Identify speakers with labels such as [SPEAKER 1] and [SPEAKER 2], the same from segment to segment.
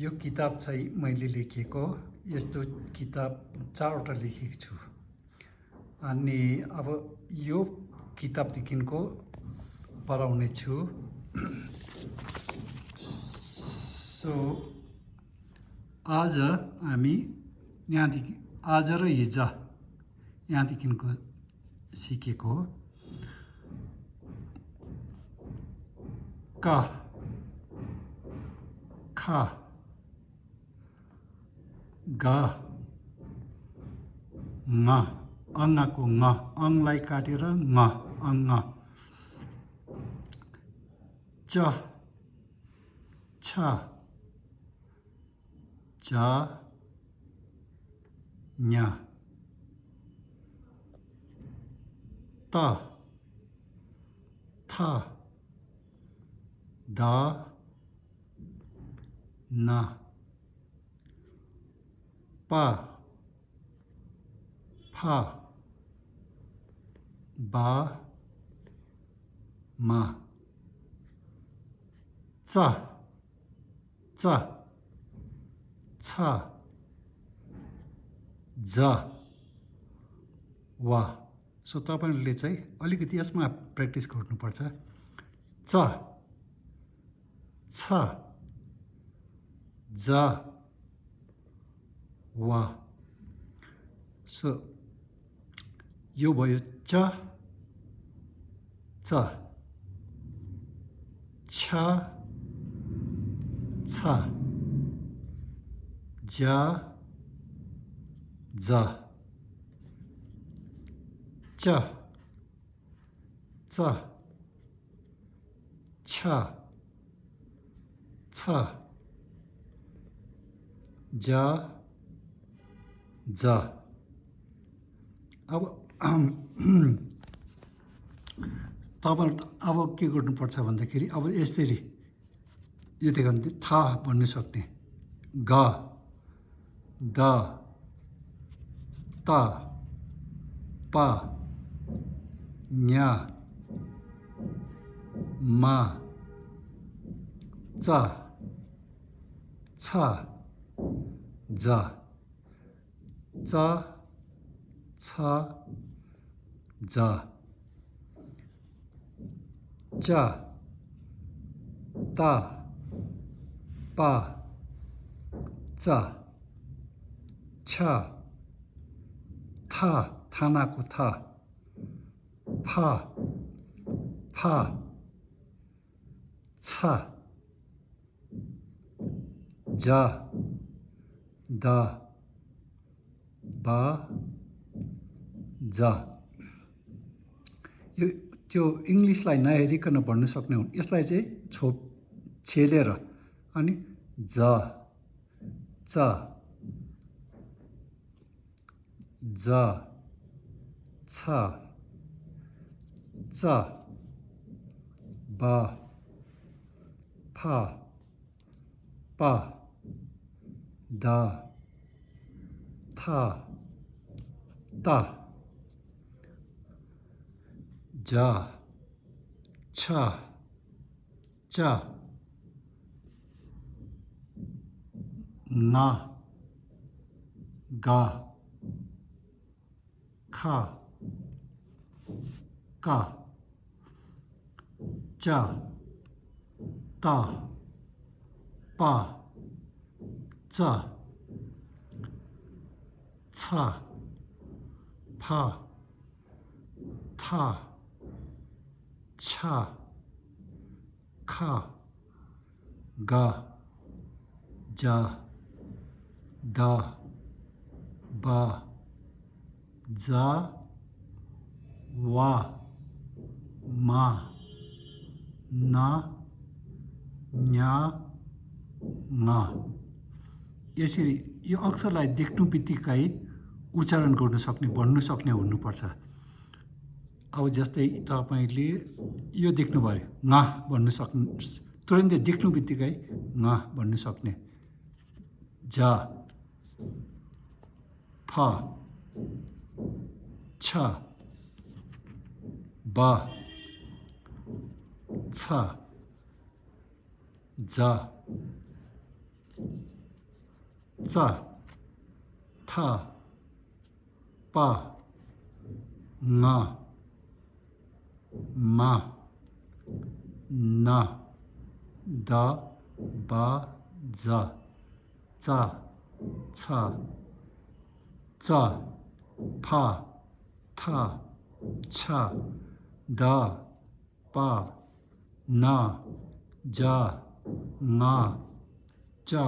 [SPEAKER 1] यो किताब चाहिँ मैले लेखेको यस्तो किताब 4 वटा लेखेको छु अनि अब यो किताबदेखिको पढाउने छु सो आज हामी यहाँदेखि आज र हिजो यहाँदेखिको सिकेको का खा गा ङ अङ्गको ङ अङलाई काटेर ङ अङ्ग च छ ज ञ त थ द न प फ ब म च च छ ज व सो तपाईहरुले चाहिँ अलिकति यसमा प्र्याक्टिस गर्नुपर्छ च छ ज व सो यो भयो च छ छ ज ज च छ छ ज ज अब तपाईहरु अब के गर्नुपर्छ भन्दाखेरि अब यसरी यो देख्यो भने था भन्नु सक्ने ग द त प ञ म च छ ज च छ ज च त प च छ थ थानाको थ फ फ छ ज द ब ज यो त्यो इंग्लिशलाई नहेरिकन भन्न सक्ने हो यसलाई चाहिँ छेलेर अनि ज च ज छ च ब फ प द थ त ज छ च न ग ख क च त प च छ फ थ छ ख ग ज द ब ज व म न ञ ङ यसरी यो अक्षरलाई देख्नु बित्तिकै उच्चारण गर्न सक्ने भन्नु सक्ने हुनुपर्छ अब जस्तै तपाईले यो देख्नु भयो ङ भन्नु सक्नु तुरुन्तै देख्नु बित्तिकै ङ भन्नु सक्ने ज फ छ ब छ ज चा था पा nga ma na da ba za za cha za pa tha cha da pa na ja nga cha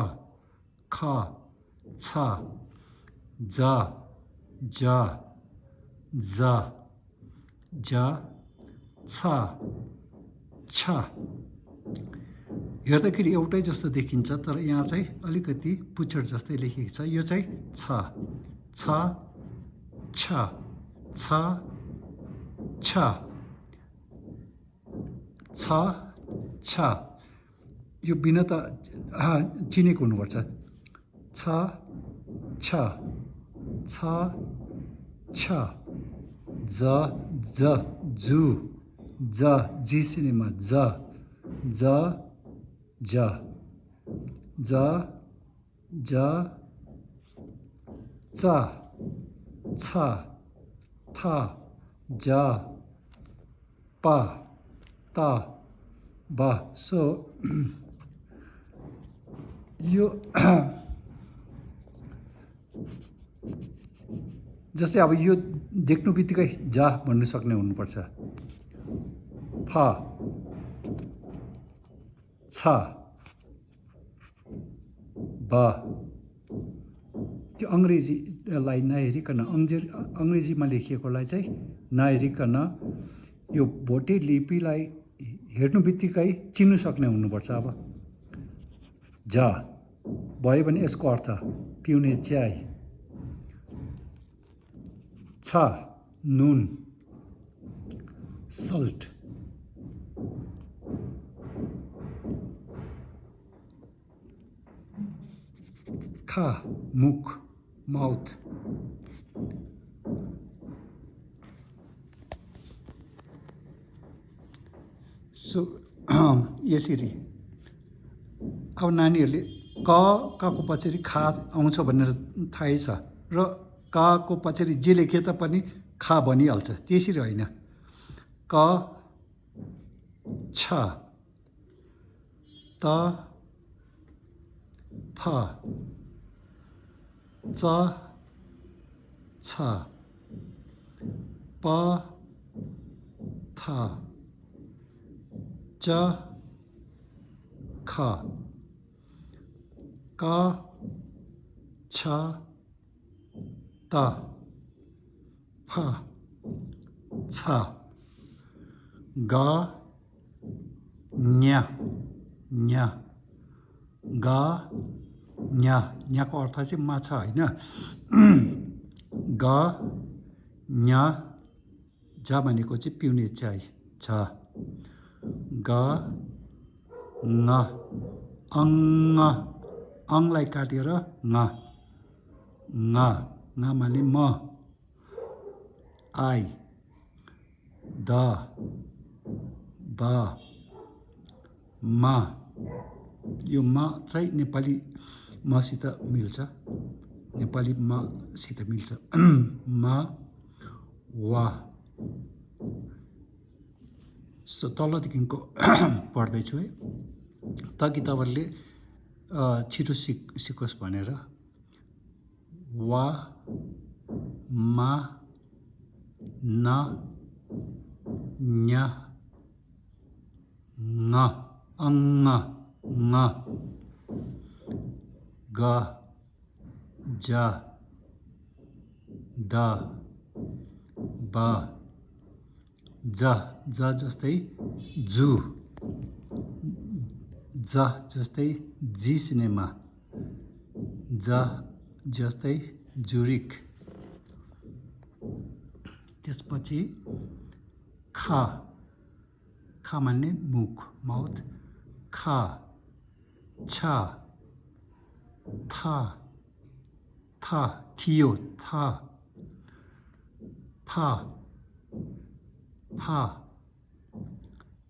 [SPEAKER 1] kha cha za ja za ja cha cha हेर्दाखेरि एउटै जस्तो देखिन्छ तर यहाँ चाहिँ अलिकति पुच्छर जस्तै लेखिएको छ यो चाहिँ छ छ छ छ छ छ छ यो बिना त चिनेको हुनुपर्छ छ छ छ छ ज ज जु ज जी सिनेमा ज ज ज ज ज च छ थ ज प त ब सो यो जस्तै अब यो देख्नु बित्तिकै जा भन्नु सक्ने हुनुपर्छ फ छ ब त्यो अङ्ग्रेजीलाई नहेरिकन अङ्ग्रेजीमा लेखिएकोलाई चाहिँ नहेरिकन यो भोटे लिपिलाई हेर्नु बित्तिकै चिन्नु सक्ने हुनुपर्छ अब जा भयो भने यसको अर्थ पिउने चाय छ नुन सल्ट खा मुख माउथ सो यसरी अब नानीहरूले कको पछाडि खा आउँछ भनेर थाहै छ र कको पछाडि जे लेखे तापनि खा भनिहाल्छ त्यसरी होइन क छ त फ च छ प थ च ख क छ त फ छ ग ञ ञ ग ञ ञको अर्थ चाहिँ माछा होइन ग ञ ज भनेको चाहिँ पिउने चाय छ ग ङ अङ्ग अङलाई काटेर ङ ङ ङ माने म आई द ब म यो म चाहिँ नेपाली मसित मिल्छ नेपाली मसित मिल्छ म वा सो तलदेखिको पढ्दैछु है ताकि तपाईँहरूले छिटो सिकोस् भनेर वा मा न ञ ङ अङ्ग ङ ग ज द ब ज ज जस्तै जु ज जस्तै जी सिनेमा ज जस्तै जुरिक त्यसपछि खा खा मान्ने मुख माउथ खा छ था था थियो था फा फा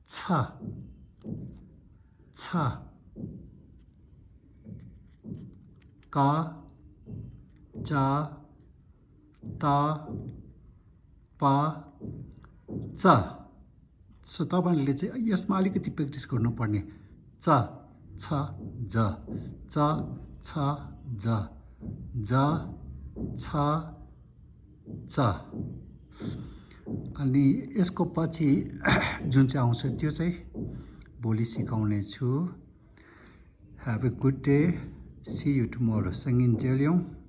[SPEAKER 1] छ छ का चा ता पा चा सो तपाईँहरूले चाहिँ यसमा अलिकति प्र्याक्टिस गर्नुपर्ने च छ ज च छ ज ज छ च अनि यसको पछि जुन चाहिँ आउँछ त्यो चाहिँ भोलि सिकाउने छु. Have a good day. See you tomorrow. Sangin Jelyong.